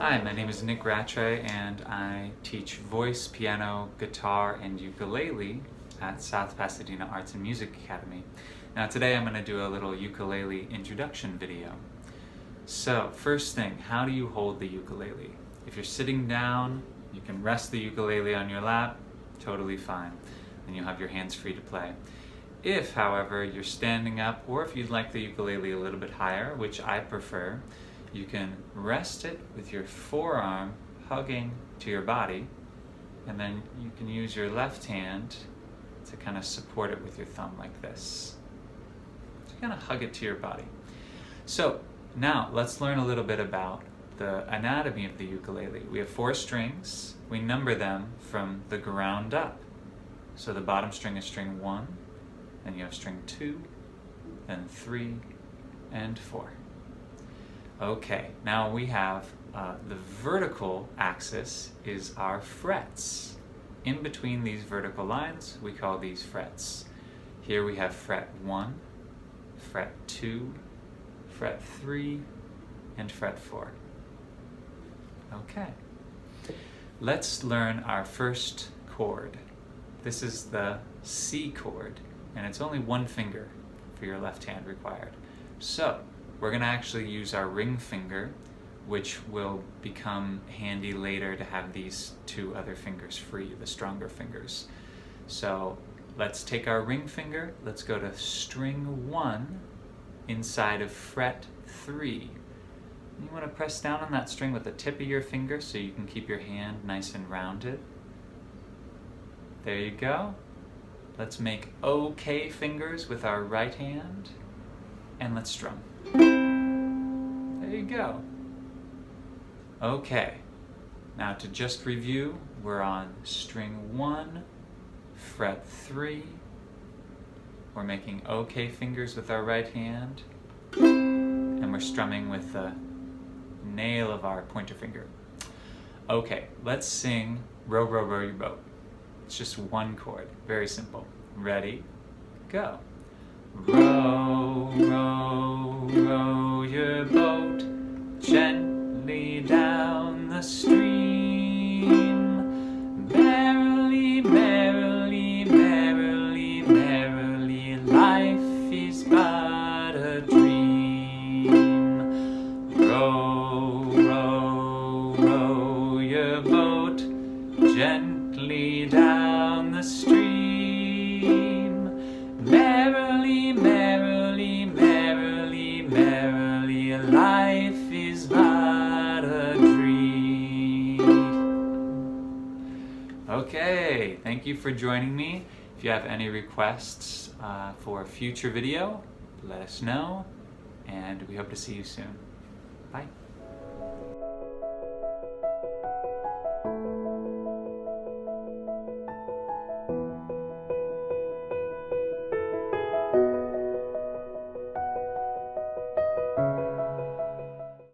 Hi, my name is Nick Rattray and I teach voice, piano, guitar, and ukulele at South Pasadena Arts and Music Academy. Now today I'm going to do a little ukulele introduction video. So first thing, how do you hold the ukulele? If you're sitting down, you can rest the ukulele on your lap, totally fine, and you'll have your hands free to play. If, however, you're standing up, or if you'd like the ukulele a little bit higher, which I prefer, you can rest it with your forearm hugging to your body, and then you can use your left hand to kind of support it with your thumb like this. So kind of hug it to your body. So now let's learn a little bit about the anatomy of the ukulele. We have 4 strings. We number them from the ground up. So the bottom string is string 1, then you have string 2, then 3, and 4. Okay, now we have the vertical axis is our frets. In between these vertical lines, we call these frets. Here we have fret 1, fret 2, fret 3, and fret 4. Okay, let's learn our first chord. This is the C chord, and it's only 1 finger for your left hand required. So, we're going to actually use our ring finger, which will become handy later to have these 2 other fingers free, the stronger fingers. So let's take our ring finger, let's go to string 1 inside of fret 3. You want to press down on that string with the tip of your finger so you can keep your hand nice and rounded. There you go. Let's make OK fingers with our right hand, and let's strum. There you go. Okay, now to just review, we're on string 1, fret 3. We're making OK fingers with our right hand, and we're strumming with the nail of our pointer finger. Okay, let's sing Row, Row, Row Your Boat. It's just 1 chord, very simple. Ready? Go. Row, row, row your boat gently down the stream. Merrily, merrily, merrily, merrily, life is but a dream. Row, row, row your boat gently down the stream. Merrily, merrily, merrily, merrily, life is but a dream. Okay, thank you for joining me. If you have any requests for a future video, let us know, and we hope to see you soon. Bye.